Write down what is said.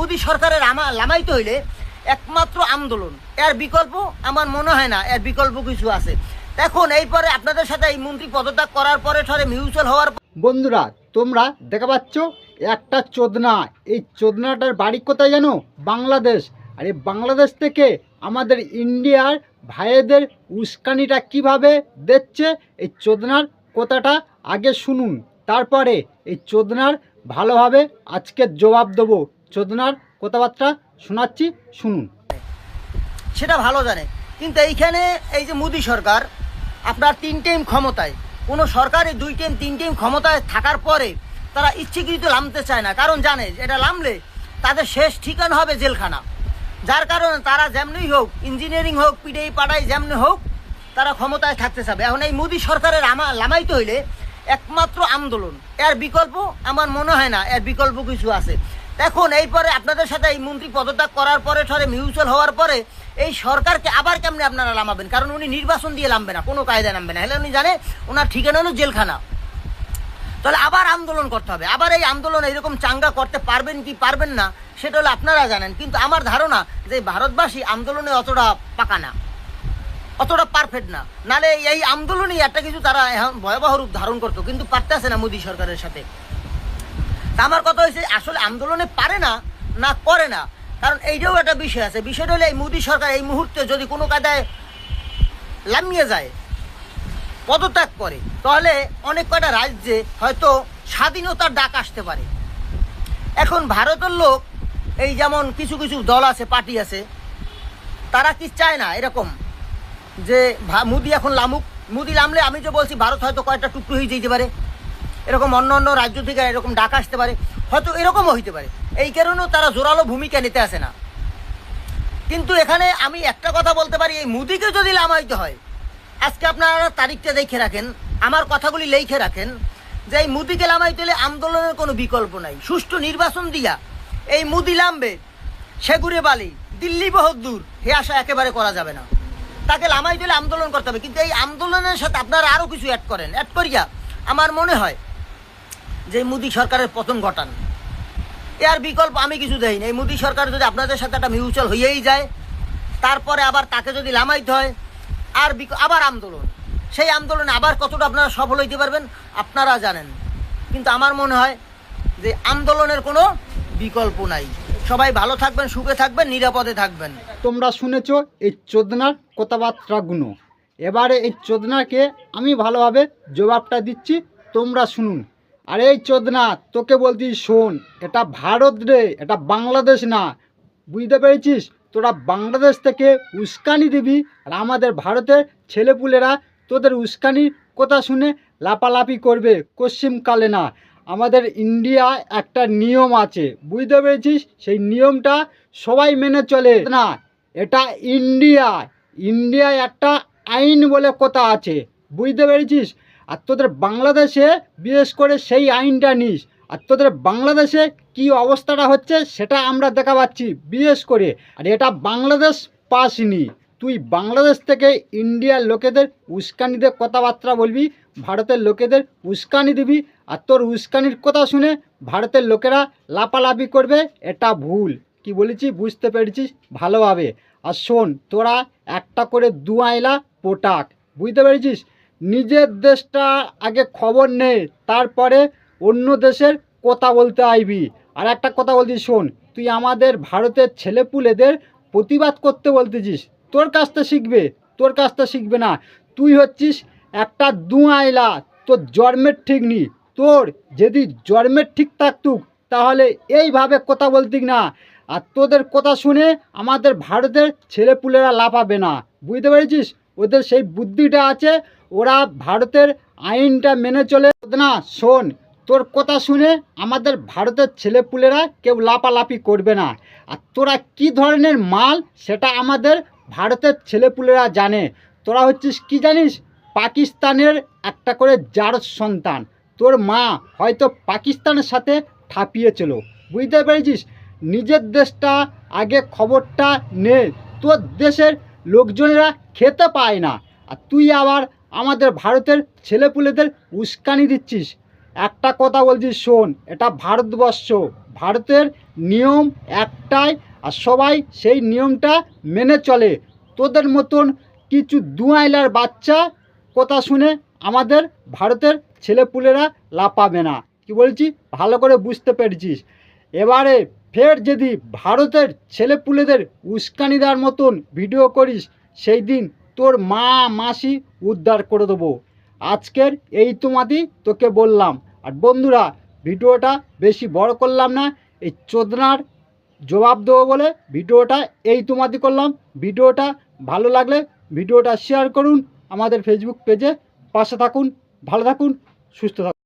মোদী সরকারের লামাইতে হইলে একমাত্র আন্দোলন, এর বিকল্প আমার মনে হয় না এর বিকল্প কিছু আছে। এখন এইপরে আপনাদের সাথে এই মন্ত্রী পদত্যাগ করার পরে ঠরে মিউচুয়াল হওয়ার বন্ধুরা তোমরা দেখা পাচ্ছ একটা চোদনা, এই চোদনাটার বাড়ি কোথায় জানো? বাংলাদেশ। আর এই বাংলাদেশ থেকে আমাদের ইন্ডিয়ার ভাইদের উস্কানিটা কিভাবে দিচ্ছে, এই চোদনার কথাটা আগে শুনুন, তারপরে এই চোদনার ভালোভাবে আজকে জবাব দেবো। চোদনার কথাবার্তা শোনাচ্ছি, শুনুন। সেটা ভালো জানে, কিন্তু এইখানে এই যে মোদী সরকার আপনার 3 টাইম ক্ষমতায়, কোনো সরকারই 2 টাইম 3 টাইম ক্ষমতায় থাকার পরে তারা ইচ্ছাকৃত নামতে চায় না, কারণ জানে এটা নামলে তাদের শেষ ঠিকানা হবে জেলখানা। যার কারণে তারা যেমনি হোক, ইঞ্জিনিয়ারিং হোক, পিটাই পাটাই যেমনি হোক, তারা ক্ষমতায় থাকতে চাবে। এখন এই মোদী সরকারের লামাইতে হইলে একমাত্র আন্দোলন, এর বিকল্প আমার মনে হয় না এর বিকল্প কিছু আছে। এখন এইপরে আপনাদের সাথে এই মন্ত্রী পদত্যাগ করার পরে ঠরে মিউচুয়াল হওয়ার পরে এই সরকারকে আবার কেমনে আপনারা নামাবেন? কারণ উনি নির্বাচন দিয়ে নামবে না, কোনো কায়দায় নামবে না, হলে উনি জানে ওনার ঠিকানা হলো জেলখানা। তাহলে আবার আন্দোলন করতে হবে। আবার এই আন্দোলন এইরকম চাঙ্গা করতে পারবেন কি পারবেন না সেটা হলো আপনারা জানেন, কিন্তু আমার ধারণা যে ভারতবাসী আন্দোলনে অতটা পাকা না, অতটা পারফেক্ট না, নালে এই আন্দোলনই একটা কিছু তারা ভয়াবহ রূপ ধারণ করতো, কিন্তু পারতেছে না মোদী সরকারের সাথে। তা আমার কথা হয়েছে আসলে আন্দোলনে পারে না, না করে না, কারণ এইটাও একটা বিষয় আছে। বিষয়টা হলো এই মোদী সরকার এই মুহূর্তে যদি কোনো কায়দায় লামিয়ে যায়, পদত্যাগ করে, তাহলে অনেক কয়টা রাজ্যে হয়তো স্বাধীনতার ডাক আসতে পারে। এখন ভারতের লোক এই যেমন কিছু কিছু দল আছে, পার্টি আছে, তারা কি চায় না এরকম যে মোদী এখন লামুক? মোদী নামলে আমি যে বলছি ভারত হয়তো কয়েকটা টুকরো হয়ে যেতে পারে, এরকম অন্য অন্য রাজ্য থেকে এরকম ডাক আসতে পারে, হয়তো এরকমও হইতে পারে। এই কারণেও তারা জোরালো ভূমিকা নিতে আসে না। কিন্তু এখানে আমি একটা কথা বলতে পারি, এই মোদীকে যদি লামাইতে হয়, আজকে আপনারা তারিখটা দেখে রাখেন, আমার কথাগুলি লিখে রাখেন, যে এই মোদীকে লামাইতে হলে আন্দোলনের কোনো বিকল্প নাই। সুষ্ঠু নির্বাচন দিয়া এই মোদী লামবে, সেগুড়ে বালি, দিল্লি বহুত দূর, হে আশা একেবারে করা যাবে না। তাকে লামাইতে হলে আন্দোলন করতে হবে, কিন্তু এই আন্দোলনের সাথে আপনারা আরও কিছু অ্যাড করেন। অ্যাড করিয়া আমার মনে হয় যে মোদী সরকারের পতন ঘটান, এর বিকল্প আমি কিছু দেইনি। এই মোদী সরকার যদি আপনাদের সাথে একটা মিউচুয়াল হয়েই যায়, তারপরে আবার তাকে যদি লামাইতে হয়, আর আবার আন্দোলন, সেই আন্দোলনে আবার কতটা আপনারা সফল হইতে পারবেন আপনারা জানেন। কিন্তু আমার মনে হয় যে আন্দোলনের কোনো বিকল্প নাই। সবাই ভালো থাকবেন, সুখে থাকবেন, নিরাপদে থাকবেন। তোমরা শুনেছ এই চোদনার কথাবার্তাগুলো, এবারে এই চোদনাকে আমি ভালোভাবে জবাবটা দিচ্ছি, তোমরা শুনুন। আর এই চোদনা তোকে বলছি শোন, এটা ভারত রে, এটা বাংলাদেশ না, বুঝতে পেরেছিস? তোরা বাংলাদেশ থেকে উস্কানি দিবি, আর আমাদের ভারতের ছেলেপুলেরা তোদের উস্কানির কথা শুনে লাপালাপি করবে, পশ্চিমকালে না। আমাদের ইন্ডিয়া একটা নিয়ম আছে, বুঝতে পেরেছিস? সেই নিয়মটা সবাই মেনে চলে না। এটা ইন্ডিয়ায় একটা আইন বলে কথা আছে, বুঝতে পেরেছিস? আর তোদের বাংলাদেশে বিশেষ করে সেই আইনটা নিস। আর তোদের বাংলাদেশে কি অবস্থাটা হচ্ছে সেটা আমরা দেখা পাচ্ছি বিশেষ করে। আর এটা বাংলাদেশ পাসনি, তুই বাংলাদেশ থেকে ইন্ডিয়ার লোকেদের উস্কানিতে কথাবার্তা বলবি, ভারতের লোকেদের উস্কানি দিবি, আর তোর উস্কানির কথা শুনে ভারতের লোকেরা লাপালাপি করবে, এটা ভুল। কি বলেছি বুঝতে পেরেছিস ভালোভাবে? আর শোন, তোরা একটা করে দুয়াইলা পোটাক, বুঝতে পেরেছিস? নিজের দেশটা আগে খবর নে, তারপরে অন্য দেশের কথা বলতে আইবি। আর একটা কথা বলছি শোন, তুই আমাদের ভারতের ছেলেপুলেদের প্রতিবাদ করতে বলতেছিস, তোর কাছটা শিখবে না। তুই হচ্ছিস একটা দুয়াইলা, তোর জন্মের ঠিক নেই। তোর যদি জন্মের ঠিক থাকতুক তাহলে এইভাবে কথা বলতিক না। আর তোদের কথা শুনে আমাদের ভারতের ছেলেপুলেরা লাফাবে না, বুঝতে পেরেছিস? ওদের সেই বুদ্ধিটা আছে, ওরা ভারতের আইনটা মেনে চলে না। শোন, তোর কথা শুনে আমাদের ভারতের ছেলেপুলেরা কেউ লাপালাপি করবে না। আর তোরা কি ধরনের মাল সেটা আমাদের ভারতের ছেলেপুলেরা জানে। তোরা হচ্ছিস কি জানিস? পাকিস্তানের একটা করে জারজ সন্তান। তোর মা হয়তো পাকিস্তানের সাথে ঠাপিয়েছিল, বুঝতে পেরেছিস? নিজের দেশটা আগে খবরটা নে, তোর দেশের লোকজনেরা খেতে পায় না, আর তুই আবার আমাদের ভারতের ছেলেপুলেদের উস্কানি দিচ্ছিস। একটা কথা বলছি শোন, এটা ভারতবর্ষ, ভারতের নিয়ম একটাই, আর সবাই সেই নিয়মটা মেনে চলে। তোদের মতন কিছু দুয়াইলার বাচ্চা কথা শুনে আমাদের ভারতের ছেলেপুলেরা লাফাবে না। কি বলছি ভালো করে বুঝতে পেরেছিস? এবারে ফের যদি ভারতের ছেলেপুলেদের উস্কানি দেওয়ার মতন ভিডিও করিস, সেই দিন তোর মা মাসি উদ্ধার করে দেবো। আজকের এই তোমাদি তোকে বললাম। আর বন্ধুরা, ভিডিওটা বেশি বড় করলাম না, এই চোদনার জবাব দেবো বলে ভিডিওটা এই তোমাদি করলাম। ভিডিওটা ভালো লাগলে ভিডিওটা শেয়ার করুন, আমাদের ফেসবুক পেজে পাশে থাকুন। ভালো থাকুন, সুস্থ থাকুন।